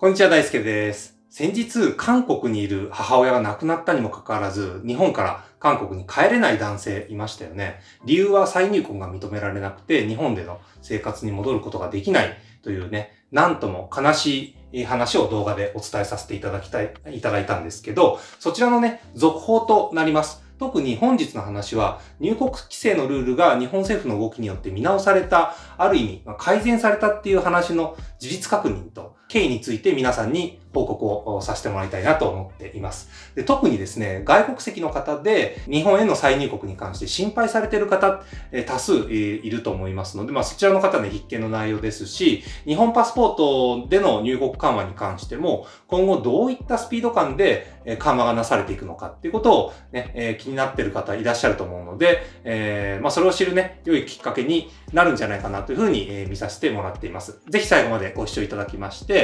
こんにちは、大輔です。先日、韓国にいる母親が亡くなったにもかかわらず、日本から韓国に帰れない男性いましたよね。理由は再入国が認められなくて、日本での生活に戻ることができないというね、なんとも悲しい話を動画でお伝えさせていただいたんですけど、そちらのね、続報となります。特に本日の話は、入国規制のルールが日本政府の動きによって見直された、ある意味、改善されたっていう話の事実確認と経緯について皆さんに報告をさせてもらいたいなと思っています。で、特にですね、外国籍の方で日本への再入国に関して心配されている方、多数いると思いますので、そちらの方ね、必見の内容ですし、日本パスポートでの入国緩和に関しても、今後どういったスピード感で緩和がなされていくのかっていうことをね、気になっている方いらっしゃると思うので、それを知るね、良いきっかけになるんじゃないかなというふうに見させてもらっています。ぜひ最後までご視聴いただきまして、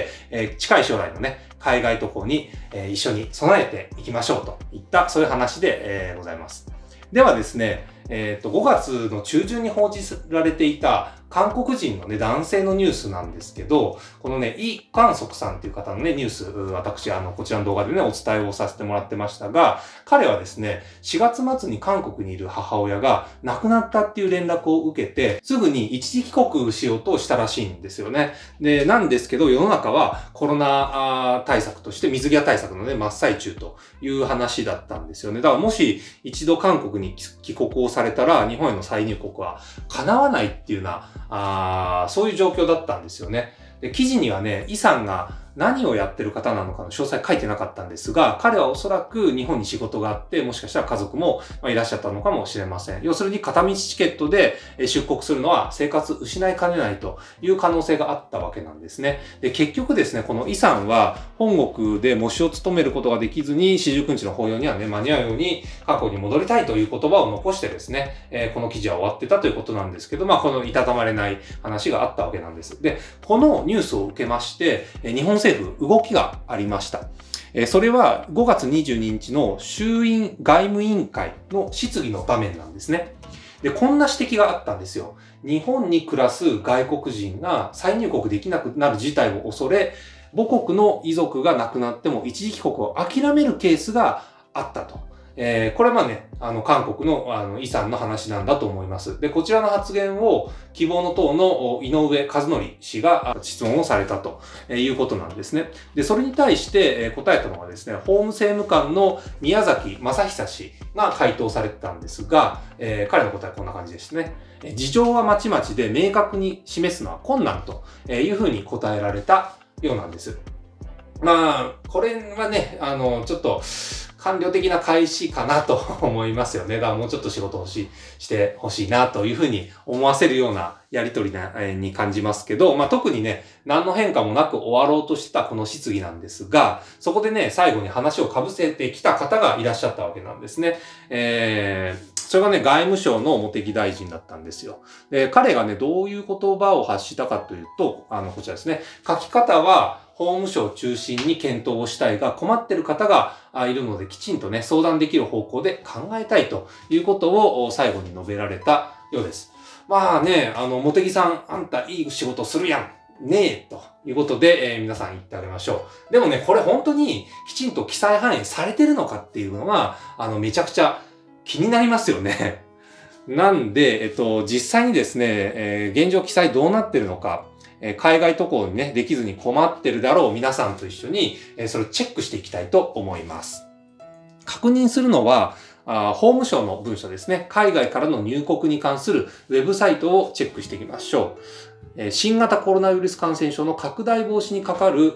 近い将来のね、海外渡航に一緒に備えていきましょうといったそういう話でございます。ではですね、5月の中旬に報じられていた韓国人のね、男性のニュースなんですけど、このね、イ・カンソクさんっていう方のね、ニュース、私、こちらの動画でね、お伝えをさせてもらってましたが、彼はですね、4月末に韓国にいる母親が亡くなったっていう連絡を受けて、すぐに一時帰国しようとしたらしいんですよね。で、なんですけど、世の中はコロナ対策として水際対策のね、真っ最中という話だったんですよね。だからもし一度韓国に帰国をされたら、日本への再入国は叶わないっていうようなそういう状況だったんですよね。で、記事にはね、イさんが何をやってる方なのかの詳細書いてなかったんですが、彼はおそらく日本に仕事があって、もしかしたら家族もいらっしゃったのかもしれません。要するに片道チケットで出国するのは生活失いかねないという可能性があったわけなんですね。で、結局ですね、このイさんは本国で喪主を務めることができずに、四十九日の法要にはね、間に合うように過去に戻りたいという言葉を残してですね、この記事は終わってたということなんですけど、このいたたまれない話があったわけなんです。で、このニュースを受けまして、日本政府動きがありました。それは5月22日の衆院外務委員会の質疑の場面なんですね。で、こんな指摘があったんですよ。日本に暮らす外国人が再入国できなくなる事態を恐れ、母国の遺族が亡くなっても一時帰国を諦めるケースがあったと。これはね、韓国の、イさんの話なんだと思います。で、こちらの発言を希望の党の井上和則氏が質問をされたということなんですね。で、それに対して答えたのがですね、法務政務官の宮崎正久氏が回答されてたんですが、彼の答えはこんな感じですね。事情はまちまちで明確に示すのは困難というふうに答えられたようなんです。これはね、ちょっと、官僚的な開始かなと思いますよね。だからもうちょっと仕事してほしいなというふうに思わせるようなやりとりに感じますけど、特にね、何の変化もなく終わろうとしてたこの質疑なんですが、そこでね、最後に話をかぶせてきた方がいらっしゃったわけなんですね。それがね、外務省の茂木大臣だったんですよ。で、彼がね、どういう言葉を発したかというと、こちらですね。書き方は、法務省を中心に検討をしたいが、困ってる方がいるので、きちんとね、相談できる方向で考えたいということを最後に述べられたようです。茂木さん、あんたいい仕事するやん。ねえ、ということで、皆さん言ってあげましょう。でもね、これ本当にきちんと記載反映されてるのかっていうのは、めちゃくちゃ気になりますよね。なんで、実際にですね、現状記載どうなってるのか、海外渡航にね、できずに困ってるだろう皆さんと一緒に、それをチェックしていきたいと思います。確認するのは、法務省の文書ですね。海外からの入国に関するウェブサイトをチェックしていきましょう。新型コロナウイルス感染症の拡大防止にかかる、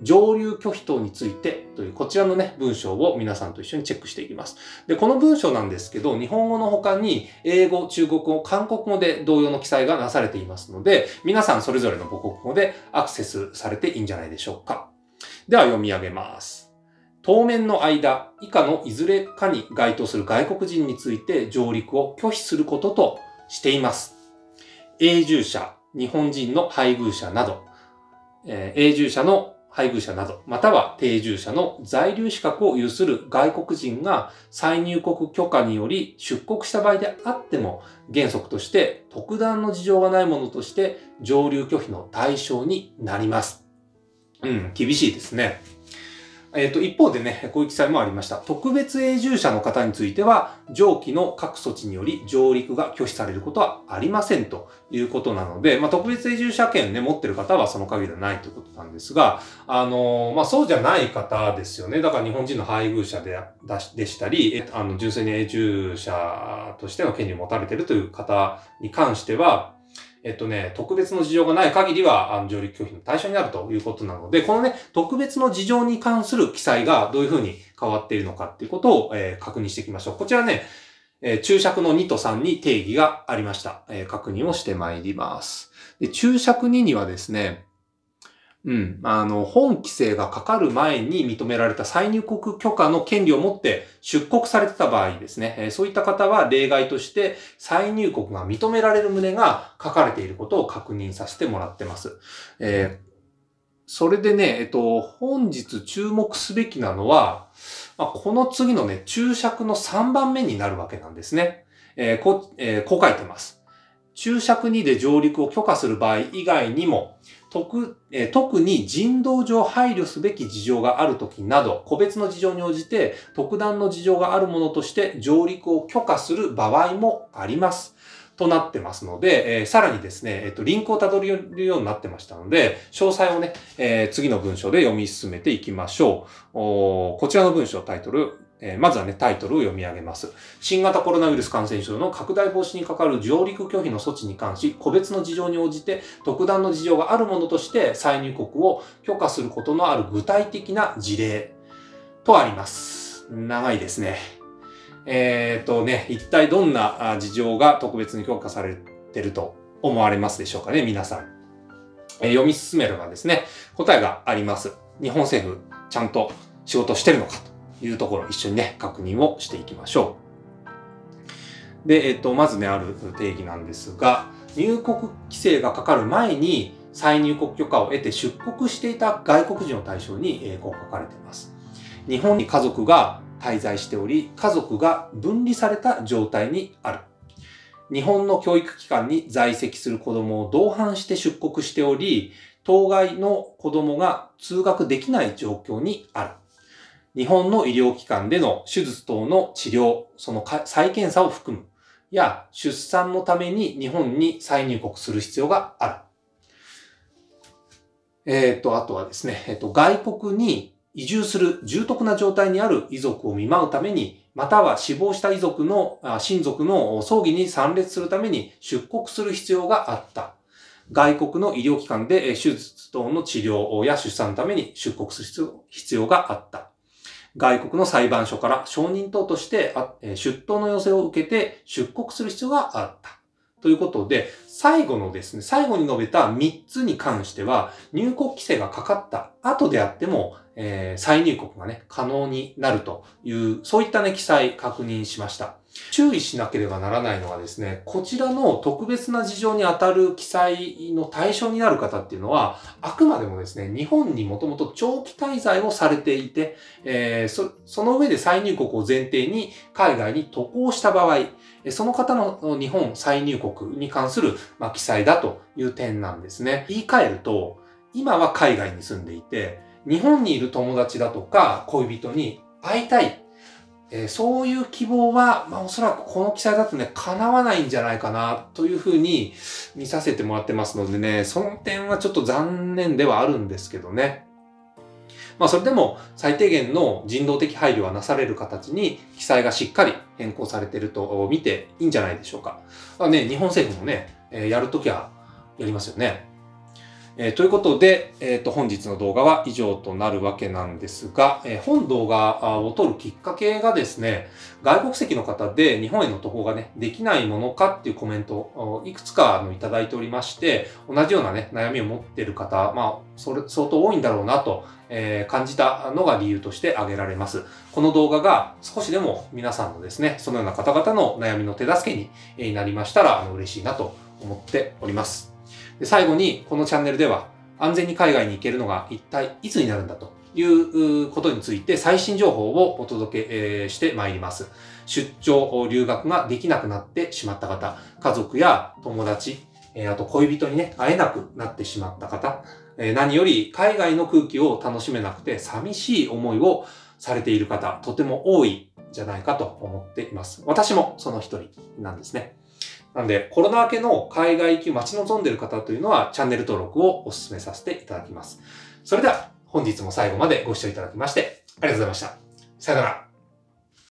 上流拒否等についてというこちらのね、文章を皆さんと一緒にチェックしていきます。で、この文章なんですけど、日本語の他に英語、中国語、韓国語で同様の記載がなされていますので、皆さんそれぞれの母国語でアクセスされていいんじゃないでしょうか。では読み上げます。当面の間、以下のいずれかに該当する外国人について上陸を拒否することとしています。永住者、日本人の配偶者など、永住者の配偶者など、または定住者の在留資格を有する外国人が再入国許可により出国した場合であっても、原則として特段の事情がないものとして上流拒否の対象になります。厳しいですね。一方でね、こういう記載もありました。特別永住者の方については、上記の各措置により上陸が拒否されることはありませんということなので、特別永住者権ね、持ってる方はその限りはないということなんですが、そうじゃない方ですよね。だから日本人の配偶者でしたり、純粋に永住者としての権利を持たれているという方に関しては、特別の事情がない限りは、上陸拒否の対象になるということなので、このね、特別の事情に関する記載がどういうふうに変わっているのかっていうことを、確認していきましょう。こちらね、注釈の2と3に定義がありました。確認をしてまいります。で、注釈2にはですね、本規制がかかる前に認められた再入国許可の権利を持って出国されてた場合ですね、そういった方は例外として再入国が認められる旨が書かれていることを確認させてもらってます。それでね、本日注目すべきなのは、この次のね、注釈の3番目になるわけなんですね。こう書いてます。注釈2で上陸を許可する場合以外にも、特に人道上配慮すべき事情があるときなど、個別の事情に応じて特段の事情があるものとして上陸を許可する場合もあります。となってますので、さらにですね、リンクをたどるようになってましたので、詳細をね、次の文章で読み進めていきましょう。こちらの文章タイトル、まずはね、タイトルを読み上げます。新型コロナウイルス感染症の拡大防止にかかる上陸拒否の措置に関し、個別の事情に応じて特段の事情があるものとして再入国を許可することのある具体的な事例とあります。長いですね。一体どんな事情が特別に許可されていると思われますでしょうかね、皆さん。読み進めればですね、答えがあります。日本政府、ちゃんと仕事してるのかというところを一緒にね、確認をしていきましょう。で、まずね、ある定義なんですが、入国規制がかかる前に再入国許可を得て出国していた外国人を対象に、こう書かれています。日本に家族が滞在しており、家族が分離された状態にある。日本の教育機関に在籍する子供を同伴して出国しており、当該の子供が通学できない状況にある。日本の医療機関での手術等の治療、その再検査を含む。や、出産のために日本に再入国する必要がある。あとはですね、外国に移住する重篤な状態にある遺族を見舞うために、または死亡した親族の葬儀に参列するために出国する必要があった。外国の医療機関で手術等の治療や出産のために出国する必要があった。外国の裁判所から証人等として出頭の要請を受けて出国する必要があった。ということで、最後に述べた3つに関しては、入国規制がかかった後であっても、再入国がね、可能になるという、そういったね、記載確認しました。注意しなければならないのはですね、こちらの特別な事情にあたる記載の対象になる方っていうのは、あくまでもですね、日本にもともと長期滞在をされていて、その上で再入国を前提に海外に渡航した場合、その方の日本再入国に関する記載だという点なんですね。言い換えると、今は海外に住んでいて、日本にいる友達だとか恋人に会いたい。そういう希望は、おそらくこの記載だとね、叶わないんじゃないかな、というふうに見させてもらってますのでね、その点はちょっと残念ではあるんですけどね。それでも最低限の人道的配慮はなされる形に記載がしっかり変更されていると見ていいんじゃないでしょうか。日本政府もね、やるときはやりますよね。ということで、本日の動画は以上となるわけなんですが、本動画を撮るきっかけがですね、外国籍の方で日本への渡航がね、できないものかっていうコメントをいくつかいただいておりまして、同じようなね、悩みを持っている方、相当多いんだろうなと、感じたのが理由として挙げられます。この動画が少しでも皆さんのですね、そのような方々の悩みの手助けになりましたら嬉しいなと思っております。で、最後にこのチャンネルでは安全に海外に行けるのが一体いつになるんだということについて最新情報をお届けしてまいります。出張、留学ができなくなってしまった方、家族や友達、あと恋人にね、会えなくなってしまった方、何より海外の空気を楽しめなくて寂しい思いをされている方、とても多いんじゃないかと思っています。私もその一人なんですね。なので、コロナ明けの海外行き待ち望んでいる方というのは、チャンネル登録をお勧めさせていただきます。それでは、本日も最後までご視聴いただきまして、ありがとうございました。さよなら。